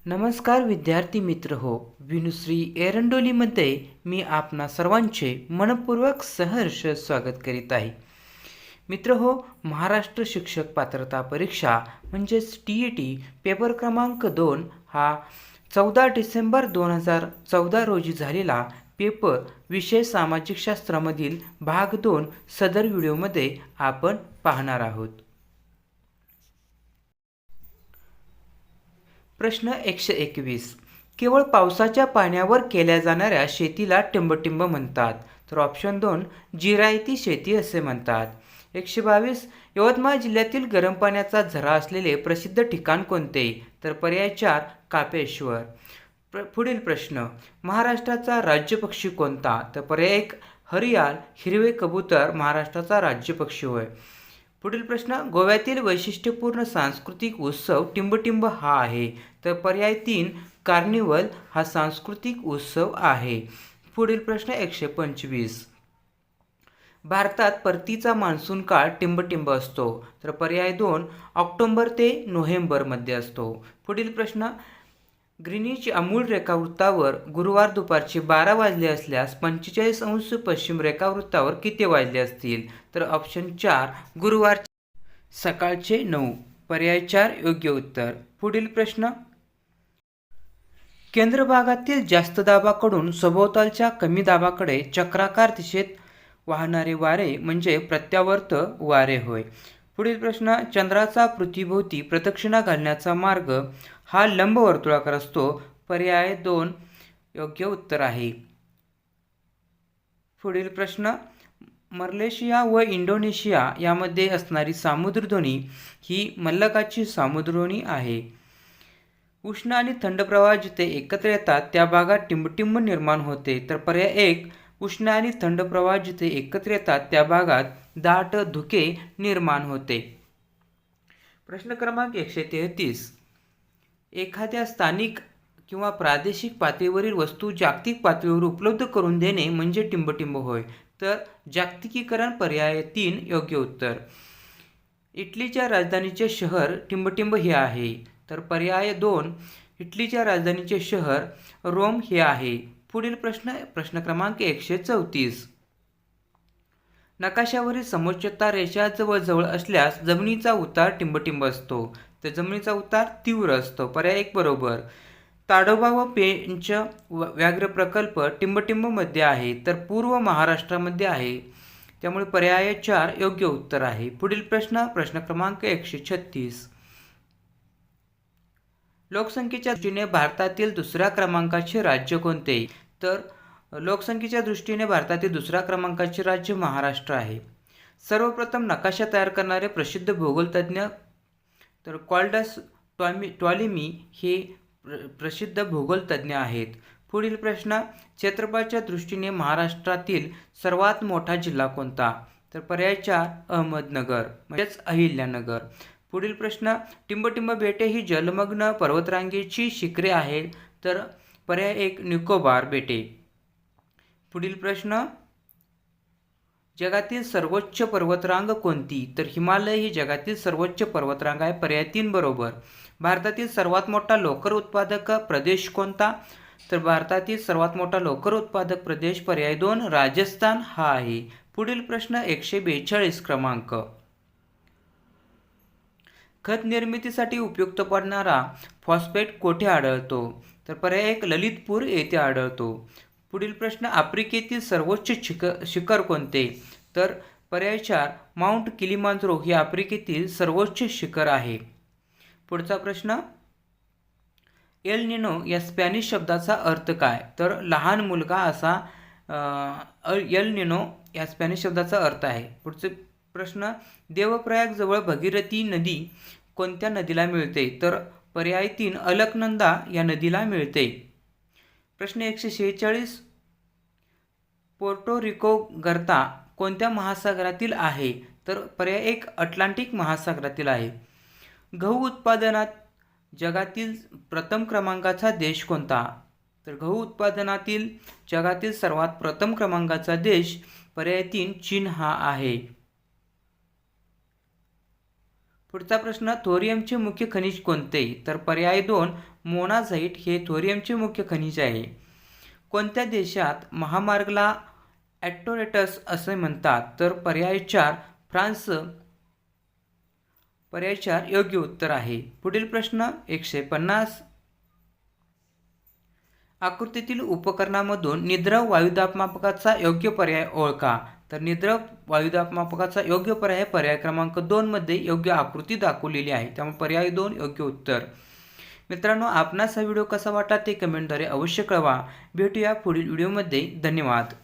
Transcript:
नमस्कार विद्यार्थी मित्र हो. विनुश्री एरंडोलीमध्ये मी आपणा सर्वांचे मनपूर्वक सहर्ष स्वागत करीत आहे. मित्र हो, महाराष्ट्र शिक्षक पात्रता परीक्षा म्हणजेच TET पेपर क्रमांक 2 हा 14 डिसेंबर 2014 रोजी झालेला पेपर विषय सामाजिक शास्त्रामधील भाग 2 सदर व्हिडिओमध्ये आपण पाहणार आहोत. प्रश्न 121. केवळ पावसाच्या पाण्यावर केल्या जाणाऱ्या शेतीला टिंबटिंब म्हणतात. तर ऑप्शन 2 जिरायती शेती असे म्हणतात. 122. यवतमाळ जिल्ह्यातील गरम पाण्याचा झरा असलेले प्रसिद्ध ठिकाण कोणते? तर पर्याय 4 कापेश्वर. पुढील प्रश्न, महाराष्ट्राचा राज्यपक्षी कोणता? तर पर्याय 1 हरियाल हिरवे कबूतर महाराष्ट्राचा राज्यपक्षी होय. पुढील प्रश्न, गोव्यातील वैशिष्ट्यपूर्ण सांस्कृतिक उत्सव टिंबटिंब हा आहे. तर पर्याय 3 कार्निवल हा सांस्कृतिक उत्सव आहे. पुढील प्रश्न 125. भारतात परतीचा मान्सून काळ टिंबटिंब असतो. तर पर्याय 2 ऑक्टोबर ते नोव्हेंबरमध्ये असतो. पुढील प्रश्न, ग्रीनिच मूळ रेखावृत्तावर गुरुवार दुपारचे 12 वाजले असल्यास 45 अंश पश्चिम रेखावृत्तावर किती वाजले असतील? तर ऑप्शन 4 गुरुवार सकाळचे 9. पर्याय 4 योग्य उत्तर. पुढील प्रश्न, केंद्र भागातील जास्त दाबाकडून सभोवतालच्या कमी दाबाकडे चक्राकार दिशेत वाहणारे वारे म्हणजे प्रत्यावर्त वारे होय. पुढील प्रश्न, चंद्राचा पृथ्वीभोवती प्रदक्षिणा घालण्याचा मार्ग हा लंबवर्तुळाकार असतो. पर्याय 2 योग्य उत्तर आहे. पुढील प्रश्न, मलेशिया व इंडोनेशिया यामध्ये असणारी सामुद्रधुनी ही मल्लकाची सामुद्रधुनी आहे. उष्ण आणि थंड प्रवाह जिथे एकत्र येतात त्या भागात टिंबटिंब निर्माण होते. तर पर्याय 1 उष्ण आणि थंड प्रवाह जिथे एकत्र येतात त्या भागात दाट धुके निर्माण होते. प्रश्न क्रमांक 133. एखाद्या स्थानिक किंवा प्रादेशिक पातळीवरील वस्तू जागतिक पातळीवर उपलब्ध करून देणे म्हणजे टिंबटिंब होय. तर जागतिकीकरण पर्याय 3 योग्य उत्तर. इटलीच्या राजधानीचे शहर टिंबटिंब हे आहे. तर पर्याय 2 इटलीच्या राजधानीचे शहर रोम हे आहे. पुढील प्रश्न क्रमांक 134. नकाशावरील समोच्चता रेषा जवळ असल्यास जमिनीचा उतार टिंबटिंब असतो. तर जमिनीचा उतार तीव्र असतो. पर्याय 1 बरोबर. ताडोबा व पेंच व्याघ्र प्रकल्प टिंबटिंबमध्ये आहे. तर पूर्व महाराष्ट्रामध्ये आहे. त्यामुळे पर्याय 4 योग्य उत्तर आहे. पुढील प्रश्न क्रमांक 136. लोकसंख्येच्या दृष्टीने भारतातील दुसऱ्या क्रमांकाचे राज्य कोणते? तर लोकसंख्येच्या दृष्टीने भारतातील दुसऱ्या क्रमांकाचे राज्य महाराष्ट्र आहे. सर्वप्रथम नकाशा तयार करणारे प्रसिद्ध भूगोलतज्ञ तर कॉल्डस टॉलेमी हे प्रसिद्ध भूगोलतज्ञ आहेत. पुढील प्रश्न, क्षेत्रफळाच्या दृष्टीने महाराष्ट्रातील सर्वात मोठा जिल्हा कोणता? तर पर्याय 4 अहमदनगर म्हणजेच अहिल्यानगर. पुढील प्रश्न, टिंबटिंब बेटे ही जलमग्न पर्वतरांगेची शिखरे आहेत. तर पर्याय 1 निकोबार बेटे. पुढील प्रश्न, जगातील सर्वोच्च पर्वतरांग कोणती? तर हिमालय ही जगातील सर्वोच्च पर्वतरांग आहे. पर्याय 3 बरोबर. भारतातील सर्वात मोठा लोकर उत्पादक प्रदेश कोणता? तर भारतातील सर्वात मोठा लोकर उत्पादक प्रदेश पर्याय 2 राजस्थान हा आहे. पुढील प्रश्न 142 क्रमांक, खत निर्मितीसाठी उपयुक्त पडणारा फॉस्फेट कोठे आढळतो? तर पर्याय 1 ललितपूर येथे आढळतो. पुढील प्रश्न, आफ्रिकेतील सर्वोच्च शिखर कोणते? तर पर्याय 4 माउंट किलिमांजरो हे आफ्रिकेतील सर्वोच्च शिखर आहे. पुढचा प्रश्न, एल निनो या स्पॅनिश शब्दाचा अर्थ काय? तर लहान मुलगा असा एल निनो या स्पॅनिश शब्दाचा अर्थ आहे. पुढचे प्रश्न, देवप्रयाग जवळ भगीरथी नदी कोणत्या नदीला मिळते? तर पर्याय 3 अलकनंदा या नदीला मिळते. प्रश्न 146, पोर्टो रिको गर्ता कोणत्या महासागरातील आहे? तर पर्याय 1 अटलांटिक महासागरातील आहे. गहू उत्पादनात जगातील प्रथम क्रमांकाचा देश कोणता? तर गहू उत्पादनातील जगातील सर्वात प्रथम क्रमांकाचा देश पर्याय 3 चीन हा आहे. पुढचा प्रश्न, थोरियमचे मुख्य खनिज कोणते? तर पर्याय 2 मोनाझाईट हे थोरियमचे मुख्य खनिज आहे. कोणत्या देशात महामार्गला ॲटोरेटस असे म्हणतात? तर पर्याय 4 फ्रान्स. पर्याय 4 योग्य उत्तर आहे. पुढील प्रश्न 150. आकृतीतील उपकरणामधून निद्रव वायुदाबमापकाचा योग्य पर्याय ओळखा. तर निद्रव वायुदाबमापकाचा योग्य पर्याय पर्याय क्रमांक 2 मध्ये योग्य आकृती दाखवलेली आहे. त्यामुळे पर्याय 2 योग्य उत्तर. मित्रांनो, आपणास हा व्हिडिओ कसा वाटला ते कमेंटद्वारे अवश्य कळवा. भेटूया पुढील व्हिडिओमध्ये. धन्यवाद.